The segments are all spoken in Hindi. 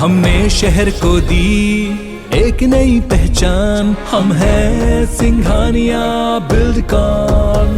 हमने शहर को दी एक नई पहचान, हम हैं सिंघानिया बिल्डकॉन।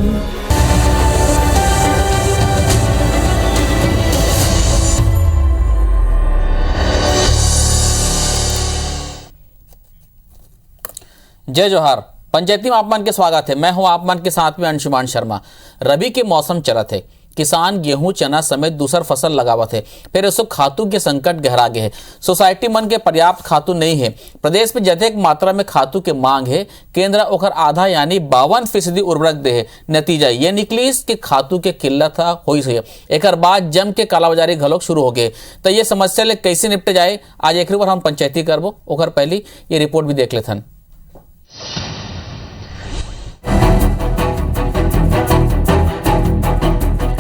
जय जोहार। पंचायती में आपमान के स्वागत है। मैं हूं आपमान के साथ में अंशुमान शर्मा। रबी के मौसम चलत है, किसान गेहूं चना समेत दूसर फसल लगावत है। फिर इसको खातू के संकट गहरा गए है। सोसाइटी मन के पर्याप्त खातू नहीं है। प्रदेश में जथेक मात्रा में खातू के मांग है, केंद्र ओकर आधा यानी 52% उर्वरक दे है। नतीजा ये निकली कि खातू के किल्लत हो है। एक बाद जम के कालाबाजारी घलोक शुरू हो गए। तो ये समस्या ले कैसे निपटे जाए, आज एक बार हम पंचायती करबो। ओकर पहली ये रिपोर्ट भी देख लेथन।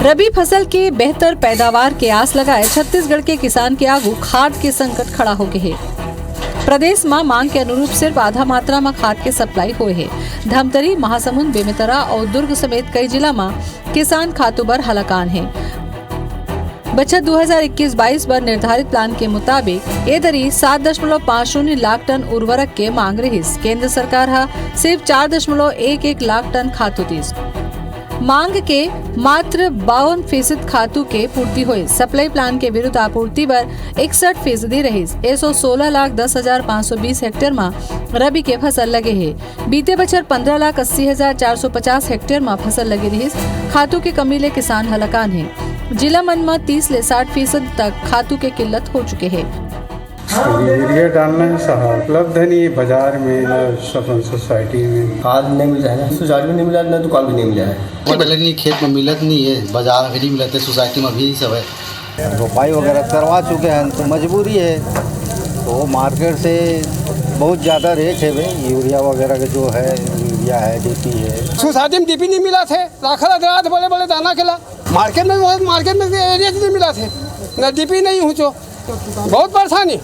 रबी फसल के बेहतर पैदावार के आस लगाए छत्तीसगढ़ के किसान के आगू खाद के संकट खड़ा हो गए है। प्रदेश में मांग के अनुरूप सिर्फ आधा मात्रा में खाद के सप्लाई हुए है। धमतरी, महासमुंद, बेमेतरा और दुर्ग समेत कई जिला में किसान खातू बर हलाकान है। बजट 2021-22 पर निर्धारित प्लान के मुताबिक ये दरी 7.50 लाख टन उर्वरक के मांग रही। केंद्र सरकार हा सिर्फ 4.11 लाख टन खातू दी। मांग के मात्र 52% खातू के पूर्ति हुई। सप्लाई प्लान के विरुद्ध आपूर्ति पर 61% रही। 116,10,520 हेक्टेयर में रबी के फसल लगे है। बीते बछर 15,80,450 हेक्टेयर में फसल लगी रही। खातू के कमी ले किसान हलाकान है। जिला मन में 30 से 60% तक खातू के किल्लत हो चुके हैं। यूरिया डालना है साहब, उपलब्ध है नहीं बाजार में, ना सोसाइटी में खाद नहीं मिल रहा है, सोसाइटी में नहीं मिला, ना दुकान में नहीं मिला है। पहले नहीं खेत में मिलत नहीं है, बाजार में नहीं मिलते, सोसाइटी में भी सब है। रोपाई वगैरह करवा चुके हैं तो मजबूरी है, तो मार्केट से बहुत ज़्यादा रेट है भाई। यूरिया वगैरह का जो है, यूरिया है, डीपी है। सोसाइटी में डीपी नहीं मिला थे, राखा रात बड़े बड़े दाना खेला। मार्केट में एरिया नहीं मिला थे, ना डीपी नहीं हो, बहुत परेशानी।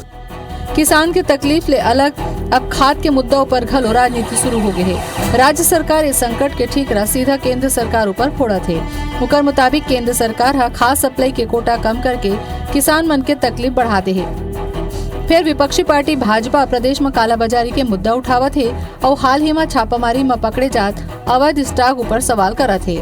किसान की तकलीफ ले अलग अब खाद के मुद्दों पर घलो राजनीति शुरू हो गई है। राज्य सरकार इस संकट के ठीकरा सीधा केंद्र सरकार ऊपर फोड़ा थे। उकर मुताबिक केंद्र सरकार हा खाद सप्लाई के कोटा कम करके किसान मन के तकलीफ बढ़ाते है। फिर विपक्षी पार्टी भाजपा प्रदेश में कालाबाजारी के मुद्दा उठावत है और हाल ही में छापामारी में पकड़े जात अवैध स्टॉक ऊपर सवाल करत है।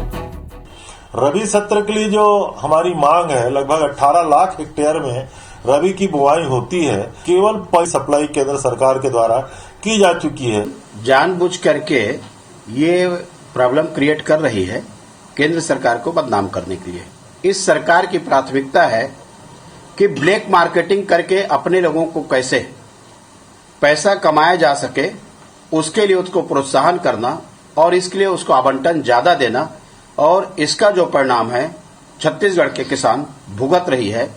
रबी सत्र के लिए जो हमारी मांग है, लगभग 18 लाख हेक्टेयर में रबी की बुआई होती है। केवल सप्लाई केंद्र सरकार के द्वारा की जा चुकी है। जानबूझ करके ये प्रॉब्लम क्रिएट कर रही है केंद्र सरकार को बदनाम करने के लिए। इस सरकार की प्राथमिकता है कि ब्लैक मार्केटिंग करके अपने लोगों को कैसे पैसा कमाया जा सके, उसके लिए उसको प्रोत्साहन करना और इसके लिए उसको आवंटन ज्यादा देना, और इसका जो परिणाम है छत्तीसगढ़ के किसान भुगत रही है।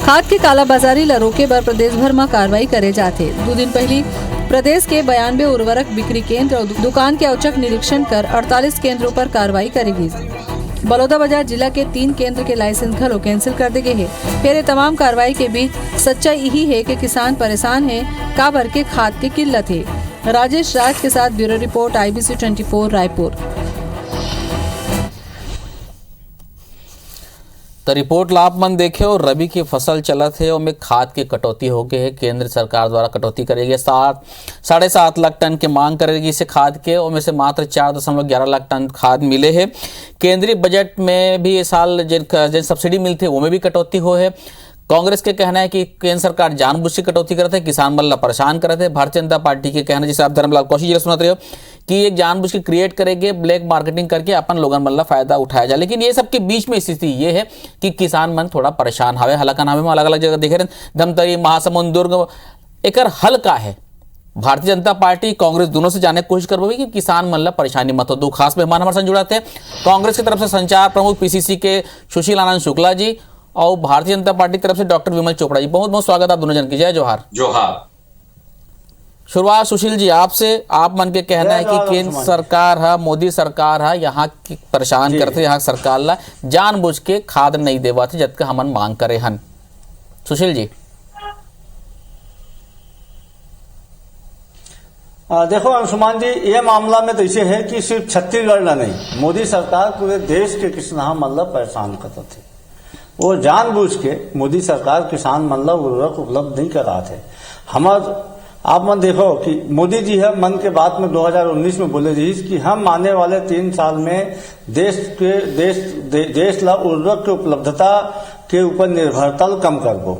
खाद की कालाबाजारी ला रोके बर प्रदेश भर में कार्रवाई करे जाते। 2 दिन पहले प्रदेश के 92 उर्वरक बिक्री केंद्र और दुकान के औचक निरीक्षण कर 48 केंद्रों पर कार्रवाई करेगी। बलौदाबाजार जिला के 3 केंद्र के लाइसेंस घलो कैंसिल कर दिए गए हैं। फिर ये तमाम कार्रवाई के बीच सच्चाई यही है कि किसान परेशान है, काबर के खाद की किल्लत है। राजेश राज के साथ ब्यूरो रिपोर्ट, IBC 24 रायपुर। तो रिपोर्ट लाभ मन देखे और रबी की फसल चलत है और में खाद की कटौती हो गई है। केंद्र सरकार द्वारा कटौती करेगी। 7.5 लाख टन की मांग करेगी इसे खाद के, और में से मात्र 4.11 लाख टन खाद मिले है। केंद्रीय बजट में भी इस साल जिन सब्सिडी मिलती है वो में भी कटौती हो है। कांग्रेस के कहना है कि केंद्र सरकार जानबूझ के कटौती करते है, किसान मल्ला परेशान करते हैं। भारतीय जनता पार्टी के कहना, जिसे आप धर्मलाल कौशिक जी सुनते हो, कि एक जानबूझ के क्रिएट करेंगे, ब्लैक मार्केटिंग करके अपन लोगन मल्ला फायदा उठाया जाए। लेकिन ये सबके बीच में स्थिति ये है कि किसान मन थोड़ा परेशान हवे। हलाकान हवे में अलग अलग जगह देखे रहे, धमतरी, महासमुंद, दुर्ग, एकर हल का है। भारतीय जनता पार्टी कांग्रेस दोनों से जाने की कोशिश करवाई कि किसान मन ला परेशानी मत हो। 2 खास मेहमान हमारे साथ जुड़ाते हैं। कांग्रेस की तरफ से संचार प्रमुख PCC के सुशील आनंद शुक्ला जी और भारतीय जनता पार्टी की तरफ से डॉक्टर विमल चोपड़ा जी। बहुत बहुत स्वागत आप दोनों जन की। जय जोहार। जोहार। शुरुआत सुशील जी आपसे। आप मन के कहना है कि केंद्र सरकार है, मोदी सरकार है, यहाँ की परेशान करते, यहाँ सरकार ला जानबूझ के खाद नहीं देवा थे जबकि हमन मांग करे हन। सुशील जी। देखो अंशुमान जी, ये मामला में तो ऐसे है कि सिर्फ छत्तीसगढ़ नहीं, मोदी सरकार पूरे देश के किसान मतलब परेशान करते थे। वो जानबूझ के मोदी सरकार किसान मतलब उर्वरक उपलब्ध नहीं कर रहा थे। आप मन देखो कि मोदी जी है मन के बात में 2019 में बोले रही कि हम आने वाले 3 साल में देश ला उर्वरक की उपलब्धता के ऊपर निर्भरता कम कर दो,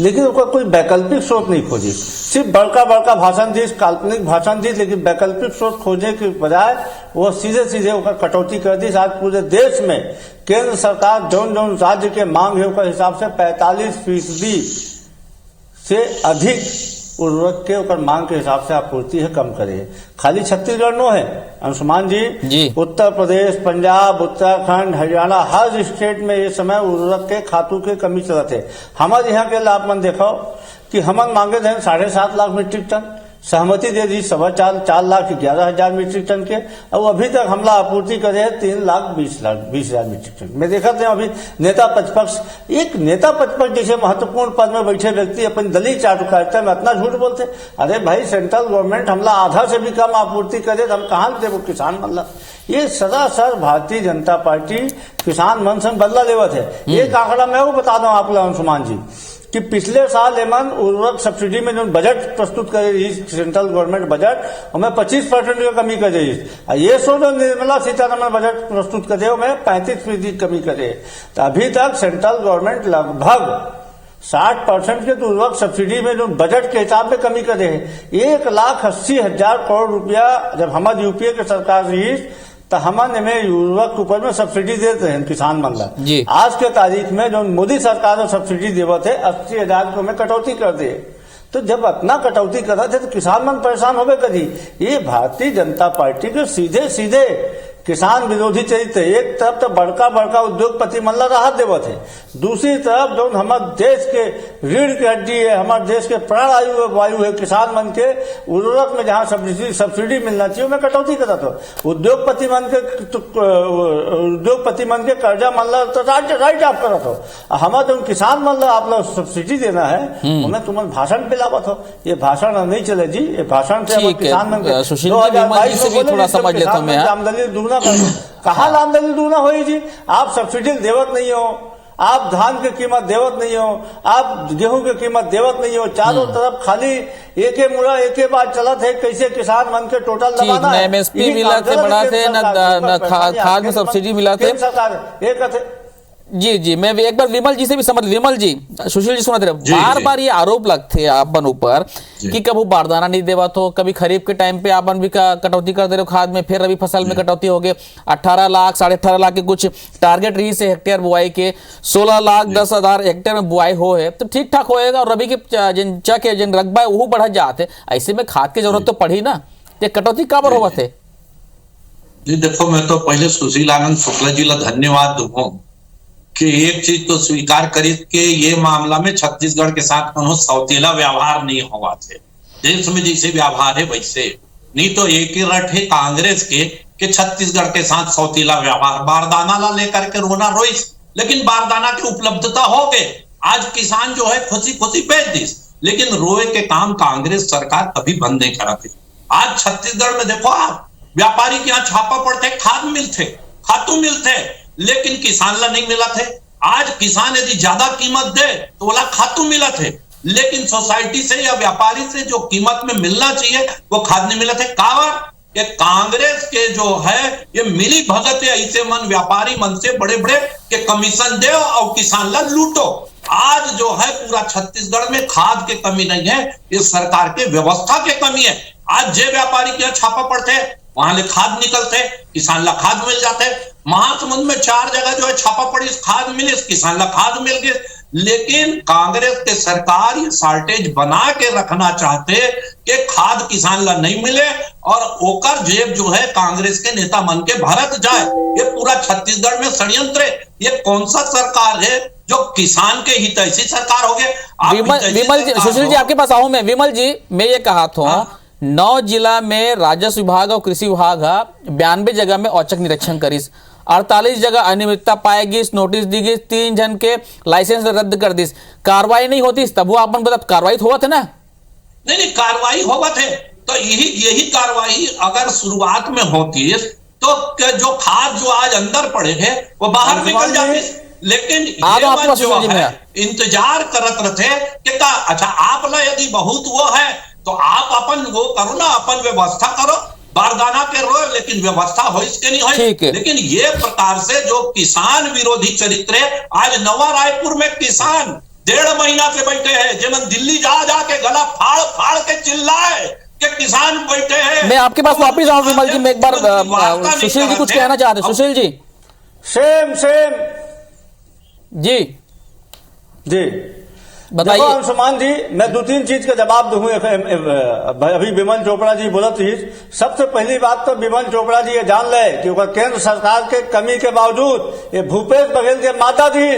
लेकिन उसका कोई वैकल्पिक स्रोत नहीं खोजी। सिर्फ बड़का भाषण दी, काल्पनिक भाषण दी, लेकिन वैकल्पिक स्रोत खोजने के बजाय वो सीधे उसका कटौती कर दी। आज पूरे देश में केंद्र सरकार जौन राज्य के मांग है उसके हिसाब से 45% से अधिक उर्वरक के ऊपर मांग के हिसाब से आपूर्ति है कम करे। खाली छत्तीसगढ़ नो है अंशुमान जी, उत्तर प्रदेश, पंजाब, उत्तराखंड, हरियाणा, हर स्टेट में ये समय उर्वरक के खातों के कमी चलत है। हमारे यहाँ के लाभ मन देखो कि हमन मांगे थे 7.5 लाख मीट्रिक टन, सहमति दे दी 4,11,000 मीट्रिक टन के, और अभी तक हमला आपूर्ति करे 3,20,000 मीट्रिक टन। मैं देखा था अभी नेता प्रतिपक्ष जैसे महत्वपूर्ण पद में बैठे व्यक्ति अपनी दलील चाटुकारिता में इतना झूठ बोलते। अरे भाई, सेंट्रल गवर्नमेंट हमला आधा से भी कम आपूर्ति करे तो हम कहाँ देवो किसान मतलब। ये सरासर भारतीय जनता पार्टी किसान मन से बदला लेवत है। एक आंकड़ा मैं वो बता दूं आप लोग अंशुमान जी कि पिछले साल एमन उर्वरक सब्सिडी में जो बजट प्रस्तुत करे रही सेंट्रल गवर्नमेंट बजट, उसमें 25% की कमी कर रही। ये सो जो निर्मला सीतारमण बजट प्रस्तुत करे उसमें 35% कमी करे। तो अभी तक सेंट्रल गवर्नमेंट लगभग 60% के तो उर्वरक सब्सिडी में जो बजट के हिसाब में कमी करे है। 1,80,000 करोड़ रुपया जब हमारे यूपीए की सरकार रही तो हमने में उर्वरक ऊपर में सब्सिडी देते हैं किसान मतलब। आज के तारीख में जो मोदी सरकार ने सब्सिडी देवत है 80,000 को में कटौती कर दे। तो जब इतना कटौती कर रहे थे तो किसान मन परेशान होबे करी। ये भारतीय जनता पार्टी के सीधे किसान विरोधी चरित्र। एक तरफ तो बड़का उद्योगपति मन ला राहत देवत है, दूसरी तरफ जो हमारे देश के रीढ़ की हड्डी है, हमारे देश के प्राण वायु है किसान मन के, उर्वरक में जहाँ सब्सिडी मिलना चाहिए मैं कटौती करा तो उद्योगपति मन के कर्जा मन ला तो राइट ऑफ करा तो हमारे जो किसान मन ला आप लोग सब्सिडी देना है उन्हें तुम भाषण पिलावत हो। ये भाषण नहीं चले जी, ये भाषण से किसान मन के 2022 से थोड़ा समझ लेता हूं मैं आमदनी कहा आमदनी दूना हो जी। आप सब्सिडी देवत नहीं हो, आप धान की कीमत देवत नहीं हो, आप गेहूं की कीमत देवत नहीं हो। चारों तरफ खाली एक बात चलत है कैसे किसान मन के टोटल दबाना है। एमएसपी मिला थे, बढ़ा थे न खाद में सब्सिडी मिला थे सरकार एक जी। मैं एक बार विमल जी से भी समझ, विमल जी, सुशील जी सुना दे बार ये आरोप लगते आपन ऊपर कि कभी बारदाना नहीं देवा तो कभी खरीफ के टाइम पे आपन भी कटौती कर दे रहे हो खाद में, फिर रबी फसल में कटौती हो गई 18 लाख 18.5 लाख के कुछ टारगेट रही से हेक्टेयर बुआई के 16 लाख 10,000 हेक्टेयर में बुआई हो है तो ठीक ठाक होएगा। और रबी के जिन चक है जिन रकबा है वो बढ़ जाते, ऐसे में खाद की जरूरत तो पड़ी ना, तो कटौती काबर होगा थे जी। देखो, मैं तो पहले सुशील आनंद शुक्ला जी ला धन्यवाद दूं कि एक चीज तो स्वीकार करी कि ये मामला में छत्तीसगढ़ के साथ कोनो सौतेला व्यवहार नहीं हुआ थे। देश में जैसे व्यवहार है वैसे नहीं, तो एक ही रट है कांग्रेस के कि छत्तीसगढ़ के साथ सौतेला व्यवहार। बारदाना ला लेकर के रोना रोइस, लेकिन बारदाना की उपलब्धता हो गए, आज किसान जो है खुशी बेच दिस, लेकिन रोए के काम कांग्रेस सरकार कभी बंद नहीं करा थी। आज छत्तीसगढ़ में देखो आप, व्यापारी के यहाँ छापा पड़ते, खातू मिलते, लेकिन किसान ला नहीं मिला थे। आज किसान यदि ज्यादा कीमत दे तो बोला खातू मिला थे, लेकिन सोसाइटी से या व्यापारी से जो कीमत में मिलना चाहिए वो खाद नहीं मिला थे। कावर ये कांग्रेस के जो है ये मिली भगत है, ऐसे मन व्यापारी मन से बड़े के कमीशन दे और किसान ला लूटो। आज जो है पूरा छत्तीसगढ़ में खाद के कमी नहीं है, ये सरकार के व्यवस्था के कमी है। आज जे व्यापारी के यहाँ छापा पड़ते वहां ले खाद निकलते, किसान ला खाद मिल जाते। महासमुंद में 4 जगह जो है छापा पड़ी, खाद मिली, किसान ला खाद मिल गई। लेकिन कांग्रेस के सरकार ये शार्टेज बना के रखना चाहते कि खाद किसान ला नहीं मिले और ओकर जेब जो है कांग्रेस के नेता मन के भरत जाए। ये पूरा छत्तीसगढ़ में षड्यंत्र है। ये कौन सा सरकार है जो किसान के हितैषी सरकार हो गए। विमल जी, सुशील जी आपके पास आऊं मैं। विमल जी, मैं ये कहा था 9 जिला में राजस्व विभाग और कृषि विभाग 92 जगह में औचक निरीक्षण करीस, 48 जगह अनियमितता पाएगी, नोटिस दी गई, 3 जन के लाइसेंस रद्द कर दी, कार्रवाई नहीं होती तब वो आपन बता कार्रवाई हुआ था ना? नहीं, कार्रवाई हुआ थे तो यही कार्रवाई अगर शुरुआत में होती तो जो खाद जो आज अंदर पड़े हैं वो बाहर निकल जाते। लेकिन आपके ये पास जो सुशील जी है में इंतजार करत रहे कि अच्छा आप ला यदि बहुत वो है तो आप अपन वो करो ना, अपन व्यवस्था करो, बारदाना के रो, लेकिन व्यवस्था हो इसके नहीं ठीक हो। है। लेकिन ये प्रकार से जो किसान विरोधी चरित्र है, आज नवा रायपुर में किसान 1.5 महीना से बैठे हैं, जिन्हें दिल्ली जा जाके गला फाड़ फाड़ के चिल्लाए कि किसान बैठे हैं। मैं आपके पास वापिस आऊं विमल जी, मैं एक बार सुशील जी कुछ कहना चाहते हैं। सुशील जी सेम जी बताइए। देखो अंशुमान जी, मैं 2-3 चीज का जवाब दूं। अभी विमल चोपड़ा जी बोलत ही, सबसे पहली बात तो विमल चोपड़ा जी ये जान ले कि केंद्र सरकार के कमी के बावजूद ये भूपेश बघेल के माता जी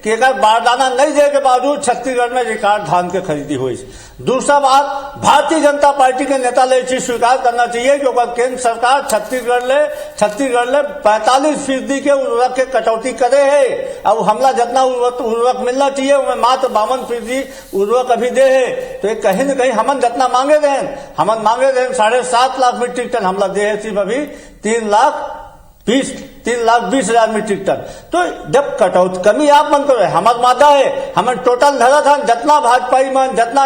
कि अगर बारदाना नहीं दे के बावजूद छत्तीसगढ़ में रिकॉर्ड धान के खरीदी हुई। दूसरा बात, भारतीय जनता पार्टी के नेता ले चीज स्वीकार करना चाहिए कि केंद्र सरकार छत्तीसगढ़ ले 45% के उर्वरक के कटौती करे है। अब हमला जितना उर्वरक मिलना चाहिए उनमें मात्र 52% उर्वरक अभी दे है। तो ये कहीं न कहीं हमन जितना मांगे थे 7.5 लाख मीट्रिक टन, हमला दे है सिर्फ अभी 3,20,000 मीट्रिक टन। तो जब कटौती कमी आप मन करो, हमारा मादा है, हमें टोटल धरा था जितना भाजपाई मन, जितना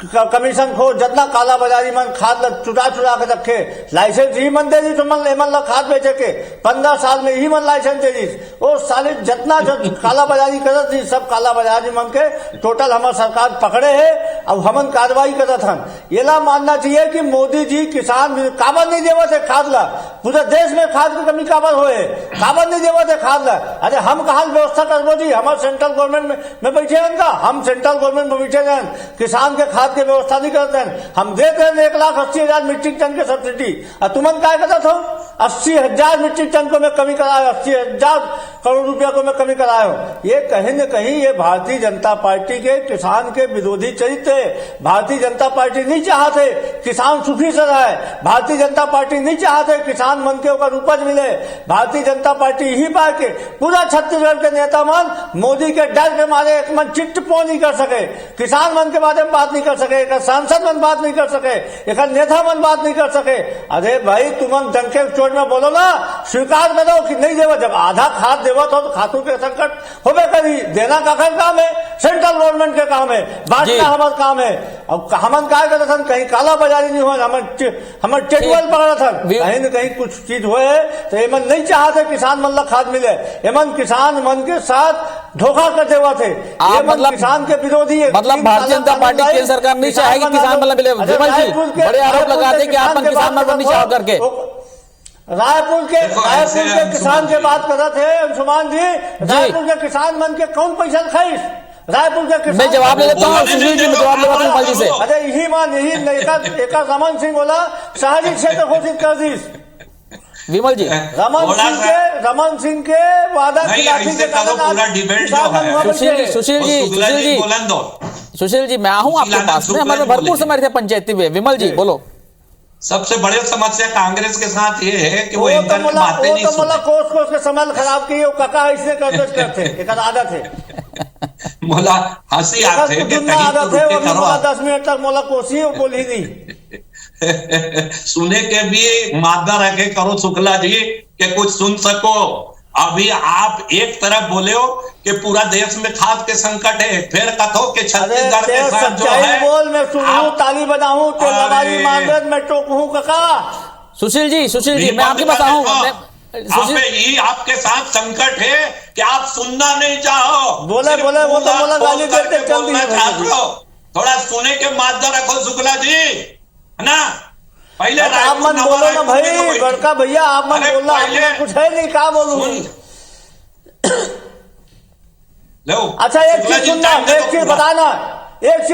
कमीशन खो, जितना काला बाजारी मन खाद चुरा के रखे, लाइसेंस ही मन दे दी तो मन ला खाद बेचे के 15 साल में ही मन लाइसेंस दे दी। और साले जितना काला बाजारी करत थी, सब काला बाजारी मन के टोटल हमारे सरकार पकड़े है। अब हमन कार्रवाई करत हन। ये ला मानना चाहिए कि मोदी जी किसान काबर नहीं देवत है खाद ला, पूरे देश में खाद की कमी काबर होए, काबर नहीं देवत है खाद ला। अरे हम कहा व्यवस्था करबो जी, हमारे सेंट्रल गवर्नमेंट में बैठे हैं का, हम सेंट्रल गवर्नमेंट में बैठे हैं, किसान के खाद की व्यवस्था नहीं करते हैं। हम देते हैं 1,80,000 मीट्रिक टन के सब्सिडी, और तुमन क्या करते हो 80,000 मीट्रिक टन को मैं कमी कराया, 80,000 करोड़ रुपया को मैं कमी कराया हूं। ये कहीं न कहीं ये भारतीय जनता पार्टी के किसान के विरोधी चरित्र है। भारतीय जनता पार्टी नहीं चाहते किसान सुखी से रहे, भारतीय जनता पार्टी नहीं चाहते किसान मन के ऊपर उपज मिले। भारतीय जनता पार्टी ही पाके पूरा छत्तीसगढ़ के नेता मन मोदी के डर के मारे एक मन चिट्टपो नहीं कर सके, किसान मन के बारे में बात नहीं कर सके, एक सांसद मन बात नहीं कर सके, एक नेता मन बात नहीं कर सके। अरे भाई तुम डंके चोट में बोलो ना, स्वीकार करो कि नहीं देवा। जब आधा खाद देवा तो खातू के संकट होबे करी, देना का काम है, सेंट्रल गवर्नमेंट के काम है, बांटना हमारा काम है। अब हमन क्या करते थे, कहीं काला बाजारी नहीं हो, हमारे टेटवेल पकड़ा था, कहीं न कहीं कुछ चीज हुए तो एमन नहीं चाहते किसान मन ला खाद मिले, एमन किसान मन के साथ धोखा कर देवा थे। मतलब किसान के विरोधी है, मतलब भारतीय जनता पार्टी केंद्र सरकार नहीं चाहेगी किसान मतलब मिले। विमल जी बड़े आरोप लगाते कि आप किसान मतलब नहीं चाहो करके। रायपुर के किसान के बात कर रहे थे अंशुमान जी, रायपुर के किसान मन के कौन पैसा खाइस, रायपुर के किसान। मैं जवाब ले लेता हूँ सुशील जी, मैं जवाब ले लेता हूँ विमल जी से। अरे यही मान यही एक रमन सिंह बोला शहरी क्षेत्र घोषित कर दी विमल जी। रमन सिंह के वादा खिलाफी के सुशील जी मैं आहूँ आपके पास में, हमारे भरपूर समय थे पंचायती में। विमल जी बोलो। सबसे बड़ी समस्या कांग्रेस के साथ ये है कि वो इंटर की बातें नहीं सुनते। कोस के समय खराब की काका इसने करते एक आदत है मोला हंसी आते है कि कहीं तो रुके करो 10 मिनट तक मोला कोसी बोल ही नहीं सुने के भी मादा रखे करो शुक्ला जी के कुछ सुन सको। अभी आप एक तरफ बोले हो कि पूरा देश में खाद के संकट है, फिर कथो कि छत्तीसगढ़ के साथ जो है बोल मैं सुनूं ताली बजाऊं तो लबारी मांगत मैं टोकूं काका। सुशील जी मैं आपके पास आऊं। आपके साथ संकट है कि आप सुनना नहीं चाहो, बोला गाली देते बोलना चाहते हो। थोड़ा सुने के मादा रखो शुक्ला जी, है ना। पहले आप मन बोलो ना भाई, बड़का भैया आप मन बोलना, कुछ है नहीं, क्या बोलूं। अच्छा एक चीज सुनना, एक चीज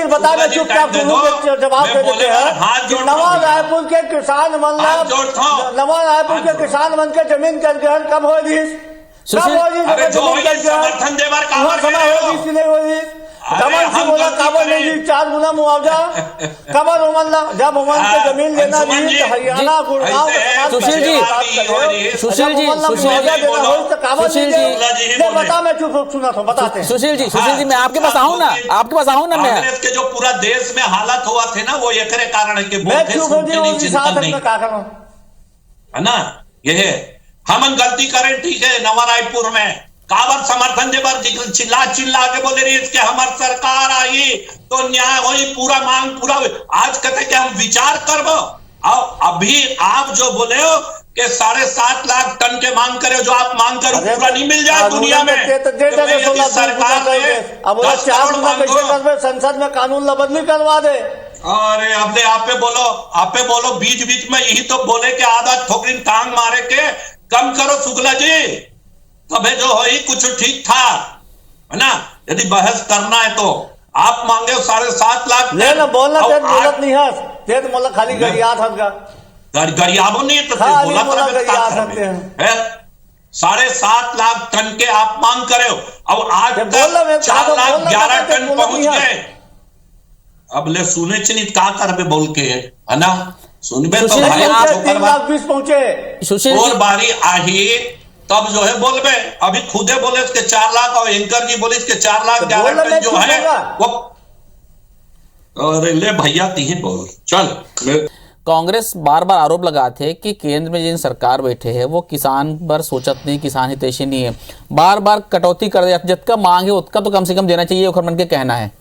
बताना चुपचाप जवाब दे देते हैं। नवा रायपुर के किसान मन के जमीन कर ग्रहण कब हो रही, समर्थन देवर नहीं हो रही। रमन सिंह बोला काबर नहीं दी 4 गुना मुआवजा, कबर उमन ला जब उमन के जमीन लेना दी तो हरियाणा गुड़गांव बता मैं चुप सुना था बताते। सुशील जी मैं आपके पास आऊँ ना, मैं कांग्रेस के जो पूरा देश में हालत हुआ थे ना वो एक कारण है कि है ना। ये है हम गलती करें ठीक है, नवा रायपुर में कावर समर्थन दे बार चिल्ला चिल्ला के बोले रही इसके हमार सरकार आई तो न्याय होई, पूरा मांग पूरा हुई। आज कहते कि हम विचार करबो। अभी आप जो बोले हो कि 7.5 लाख टन के मांग करे, जो आप मांग करो पूरा नहीं मिल जाए दुनिया में। सरकार संसद में कानून ला बदली करवा दे। अरे अपने आप पे बोलो बीच बीच में यही तो बोले कि आधा ठोकरी टांग मारे के कम करो शुक्ला जी, तबे जो हो ही कुछ ठीक था, है ना। यदि बहस करना है तो आप मांगे 7.5 लाख ले ना बोलना बोलत नहीं है ते तो मोला खाली गरियात हट गा गरियाबो नहीं तो बोला गरियात हटते हैं। 7.5 लाख टन के आप मांग करे हो, अब आज 4,11,000 टन पहुंच गए। अब ले सुने चनित का करबे बोल के, है ना। सुनबे तो भाई आप 3,20,000 पहुंचे और बारी आई तब जो है बोलबे। अभी खुदे बोले इसके 4 लाख और एंकर जी बोले इसके 4,11,000 टन जो है वो। अरे ले भैया तीही बोल चल। कांग्रेस बार बार आरोप लगाते है कि केंद्र में जिन सरकार बैठे है वो किसान पर सोचत नहीं, किसान हितैषी नहीं है, बार बार कटौती कर दे, जितना मांग है उतना तो कम से कम देना चाहिए, उखरमन के कहना है।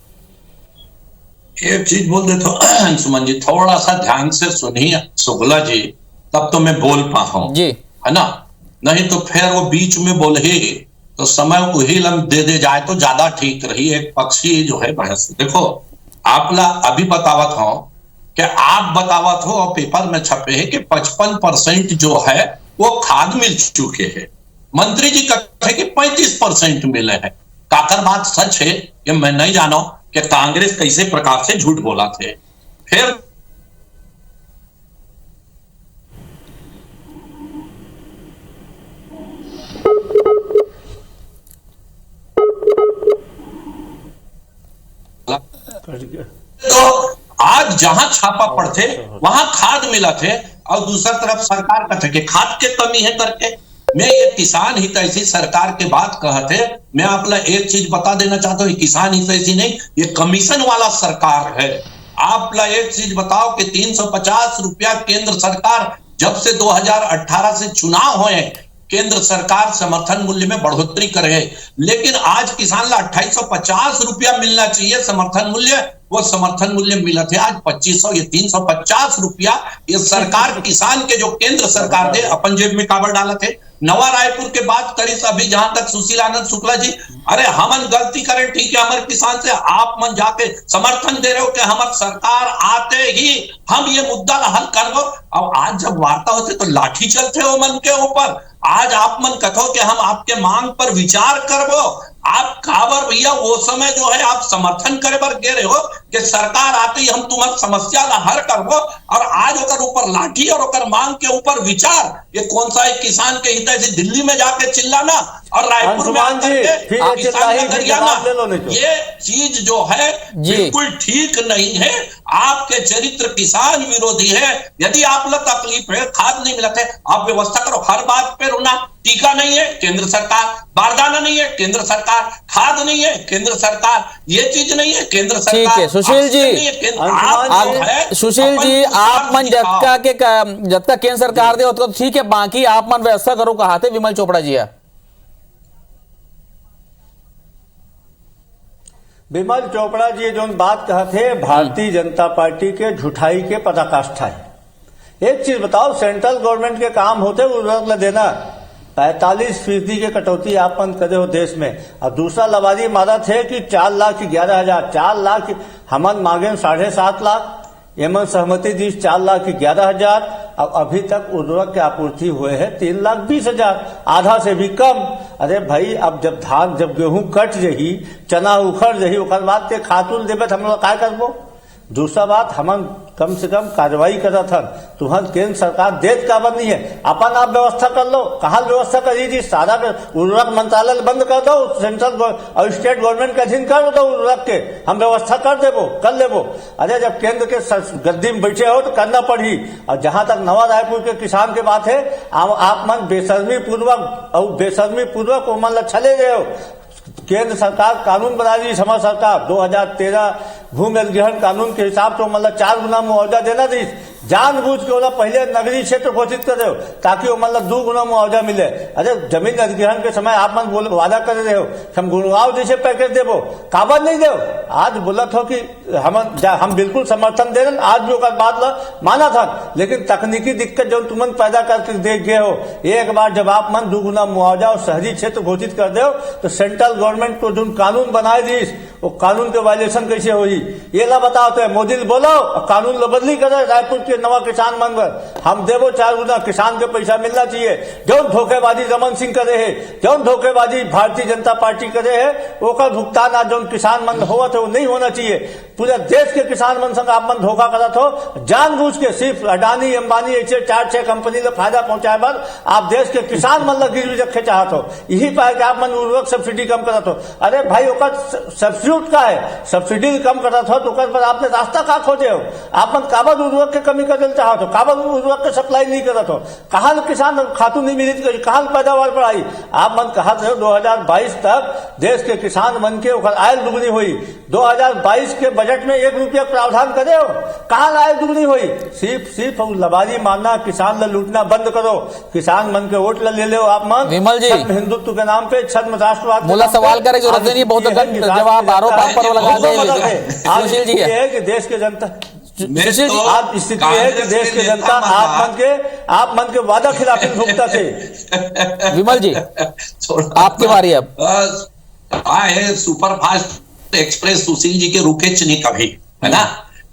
एक चीज बोल दे तो सुमन जी थोड़ा सा ध्यान से सुनिए शुक्ला जी, तब तो मैं बोल पाऊं जी, है ना। नहीं तो फिर वो बीच में बोले तो समय वही लम दे जाए तो ज्यादा ठीक रही। एक पक्षी जो है बहस देखो आप अभी बतावत हो कि आप बतावत हो और पेपर में छपे है कि 55% जो है वो खाद मिल चुके हैं। मंत्री जी कहते कि 35% मिले हैं। काकर बात सच है कि मैं नहीं जानो कि कांग्रेस कैसे प्रकार से झूठ बोला थे। फिर तो आज जहां छापा पड़ते वहां खाद मिला थे और दूसरी तरफ सरकार का थे कि खाद के कमी है करके। मैं ये किसान हितैषी सरकार के बात कहते, मैं आप एक चीज बता देना चाहता हूँ, किसान हितैषी नहीं, ये कमीशन वाला सरकार है। आप एक चीज बताओ कि 350 रुपया केंद्र सरकार जब से 2018 से चुनाव हुए केंद्र सरकार समर्थन मूल्य में बढ़ोतरी करे, लेकिन आज किसान ला 2850 रुपया मिलना चाहिए समर्थन मूल्य, वो समर्थन मूल्य मिला थे आज 2500 ये 350 रुपया। ये सरकार किसान के जो केंद्र सरकार थे अपन जेब में काबर डाला थे। नवा रायपुर के बात करी अभी जहां तक सुशील आनंद शुक्ला जी, अरे हमन गलती करें ठीक है हमारे किसान से, आप मन जाके समर्थन दे रहे हो कि हमारी सरकार आते ही हम ये मुद्दा हल करबो। अब आज जब वार्ता होते तो लाठी चलते हो मन के ऊपर। आज आप मन कथो कि हम आपके मांग पर विचार करबो, आप काबर भैया वो समय जो है आप समर्थन करे बर गे रहे हो कि सरकार आते ही हम तुम्हारी समस्या ला हल करबो, और आज ओकर ऊपर लाठी और ओकर मांग के ऊपर विचार। ये कौन सा है किसान के हित से दिल्ली में जाके चिल्लाना और रायपुर में किसान का गरियाना, ये चीज जो है बिल्कुल ठीक नहीं है। आपके चरित्र किसान विरोधी है। यदि आप लोग तकलीफ है खाद नहीं मिला थे आप व्यवस्था करो। हर बात पे रोना, टीका नहीं है केंद्र सरकार, बारदाना नहीं है केंद्र सरकार, खाद नहीं है केंद्र सरकार, ये चीज नहीं है केंद्र सरकार। ठीक है सुशील जी, सुशील जी आप मन जत्का केंद्र सरकार दे तो ठीक है, बाकी आप मन व्यवस्था करो कहा थे विमल चोपड़ा जी। विमल चोपड़ा जी जो बात कहते भारतीय जनता पार्टी के झूठाई के पराकाष्ठा है। एक चीज बताओ, सेंट्रल गवर्नमेंट के काम होते उर्वरक देना 45% के कटौती आप बंद करे हो देश में, और दूसरा लबादी मारा थे कि 4,11,000 4 लाख हमन मांगे 7.5 लाख, एमन सहमति दी 4,11,000, अब अभी तक उर्वरक की आपूर्ति हुए हैं 3,20,000, आधा से भी कम। अरे भाई अब जब धान जब गेहूं कट जही, चना उखड़ जही, ओकर बाद के खातून देवे हम लोग क्या करबो। दूसरा बात हमन कम से कम कार्रवाई करत हन, तुहन केंद्र सरकार देत काबर नहीं है, अपन आप व्यवस्था कर लो। कहा व्यवस्था करी जी, सारा उर्वरक मंत्रालय बंद कर दो, सेंट्रल और स्टेट गवर्नमेंट के अधीन कर दो उर्वरक के, हम व्यवस्था कर लेबो। अरे जब केंद्र के गद्दी में बैठे हो तो करना पड़ी। और जहां तक नवा रायपुर के किसान की बात है, आप मन बेशर्मी पूर्वक वो मन छले गए हो। केंद्र सरकार कानून बना दी, हमारी सरकार 2013 भूमि अधिग्रहण कानून के हिसाब से मतलब 4 गुना मुआवजा देना दी, जानबूझ के ओला पहले नगरीय क्षेत्र घोषित कर रहे हो ताकि वो मतलब 2 गुना मुआवजा मिले। अरे जमीन अधिग्रहण के समय आप मन बोले वादा कर रहे हो हम गुणगांव जैसे पैकेज देवो, काबर नहीं देव। आज बोलत हो कि हम बिल्कुल समर्थन दे रहे, आज भी ओकर बात ला माना था, लेकिन तकनीकी दिक्कत जो तुमन पैदा करके देख गए हो, एक बार जब आप मन 2 गुना मुआवजा और शहरी क्षेत्र घोषित कर दो तो सेंट्रल गवर्नमेंट को जो कानून बनाए दी वो कानून के वायलेशन कैसे होगी ये ला बताओ। तो मोदी बोलो कानून लो बदली करे रायपुर के नवा किसान मन पर हम देवो 4 गुना किसान के पैसा मिलना चाहिए। जो धोखेबाजी रमन सिंह करे है, जो धोखेबाजी भारतीय जनता पार्टी करे है, ओकर भुगतान आज जो किसान मन होवत है वो नहीं होना चाहिए। पूरे देश के किसान मन संग आप मन धोखा करत हो जानबूझ के, सिर्फ अडानी अंबानी ऐसे 4-6 कंपनी ले फायदा पहुंचाए पर आप देश के किसान मन ला गिरवी रखे चाहत हो। यही पाए कि आप मन उर्वरक सब्सिडी कम करत हो। अरे भाई ओकर सब्सिट्यूट का है, सब्सिडी कम करत हो तो ओकर पर आपने रास्ता का खोजे हो। आप मन काबर उर्वरक के कमी कर चाहत हो, काबर उर्वरक के सप्लाई नहीं करत हो, कहाँ किसान खातू नहीं मिली, कहाँ पैदावार पर आई। आप मन कहत रहे 2022 तक देश के किसान मन के ओकर आय दुगनी हुई। 2022 के बजट में 1 रुपया प्रावधान करे हो, कहाँ आय दुगनी हुई। सिर्फ लबारी मारना, किसान ला लूटना बंद करो, किसान मन के वोट ला ले लो आप मन। विमल जी हिंदुत्व के नाम पे छद्म राष्ट्रवाद बोला सवाल करे जरूरत नहीं, बहुत जवाब आरोप आप पर लगा दे। सुशील जी है कि देश के जनता सुशील जी आप स्थिति है कि देश की जनता आप मन के वादा खिलाफी भुगता थे। विमल जी आपकी बारी अब। है super fast express Sushil ji के रुके नहीं कभी, है ना।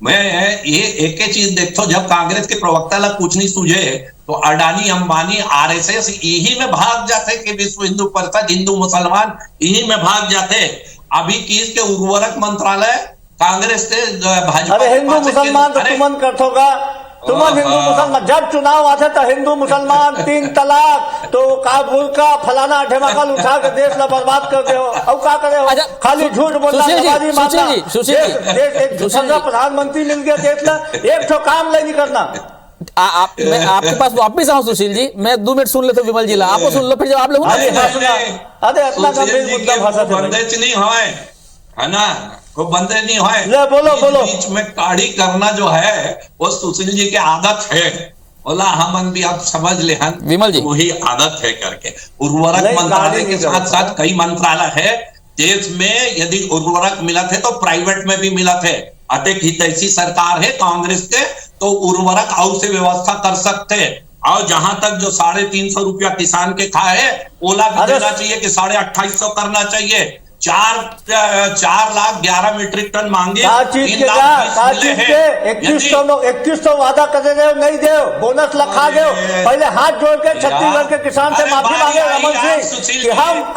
मैं ये एक चीज देखो, जब कांग्रेस के प्रवक्ता ला कुछ नहीं सूझे तो अडानी अंबानी आरएसएस यही में भाग जाते कि विश्व हिंदू परिषद हिंदू मुसलमान यही में भाग जाते। अभी किस के उर्वरक मंत्रालय कांग्रेस से भाजपा। अरे हिंदू मुसलमान तो तुमन करथोगा, तुमन हिंदू मुसलमान जब चुनाव आते तो हिंदू मुसलमान 3 तलाक तो काबुल का फलाना ढेमाकल उठा के देश ला बर्बाद कर दे हो। अब क्या करे हो, खाली झूठ बोलना, प्रधानमंत्री मिल गया देश ला, एक तो काम नहीं करना। मैं आपके पास वापिस आऊं सुशील जी, मैं 2 मिनट सुन लेते विमल जी ला, आपको सुन लो फिर जब आप लोग। अरे इतना गंभीर मुद्दा भाषा है ना, वो बंदे नहीं है। बोलो बीच में काढ़ी करना जो है वो सुशील जी की आदत है। बोला हम भी आप समझ ले विमल जी वही आदत है करके। उर्वरक मंत्रालय के साथ साथ कई मंत्रालय है देश में। यदि उर्वरक मिला थे तो प्राइवेट में भी मिला थे। अतः हितैषी सरकार है कांग्रेस के तो उर्वरक और से व्यवस्था कर सकते। और जहां तक जो 350 रुपया किसान के खाए ओला भी देना चाहिए कि 2850 करना चाहिए। 4 लाख 11 मीट्रिक टन मांगे, 2100 वादा कर रहे हो, नहीं दे बोनस लखा दो। पहले हाथ जोड़ के छत्तीसगढ़ के किसान से माफी मांगे रमन सिंह कि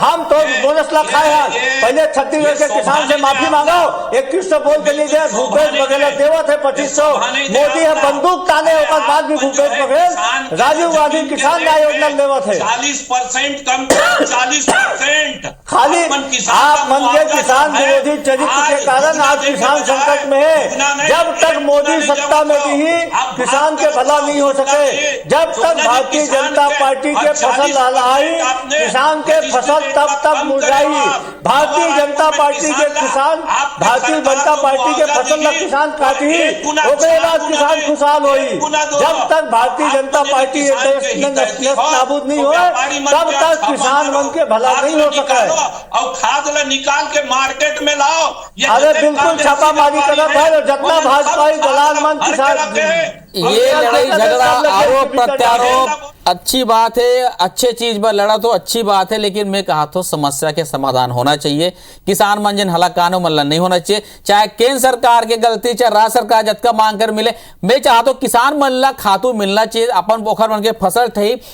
हम तो बोनस लखाए हैं। पहले छत्तीसगढ़ के किसान से माफी मांगो। 2100 बोल के लिए भूपेश बघेल देवा थे 2500। मोदी है बंदूक ताने होकर बाद भी भूपेश बघेल राजीव गांधी किसान न्याय योजना देवा थे। 40% कम, 40% खाली आप मन के किसान विरोधी चरित्र के कारण आज किसान संकट में है। जब तक मोदी सत्ता में भी किसान के भला नहीं हो सके, जब तक भारतीय जनता पार्टी के फसल लहलहाई किसान के फसल तब तक मुरझाई। भारतीय जनता पार्टी के किसान, भारतीय जनता पार्टी के फसल ला किसान काटी, उसके बाद किसान खुशहाल हुई। जब तक भारतीय जनता पार्टी देश में नाबूद नहीं हो तब तक किसान मन के भला नहीं हो सका। और खाद निकाल के मार्केट में लाओ। अरे बिल्कुल छापामारी करत है जितना भाजपा दलाल मन किसान। ये लड़ाई झगड़ा आरोप प्रत्यारोप अच्छी बात है, अच्छे चीज पर लड़ा तो अच्छी बात है, लेकिन मैं कहा तो समस्या के समाधान होना चाहिए। किसान मंजन हलाकानो मल्ला नहीं होना चाहिए। चाहे केंद्र सरकार की गलती चाहे राज्य सरकार जतका मांग कर मिले, मैं चाहता हूं किसान मल्ला खातू मिलना चाहिए। अपन ओखर मन के फसल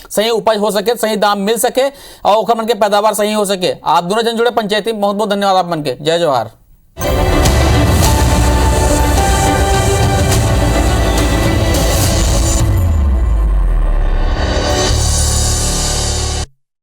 सही उपज हो सके, सही दाम मिल सके और ओखर मन के पैदावार सही हो सके। आप दोनों जन जुड़े पंचायती बहुत बहुत धन्यवाद आप मन के। जय जवाहर।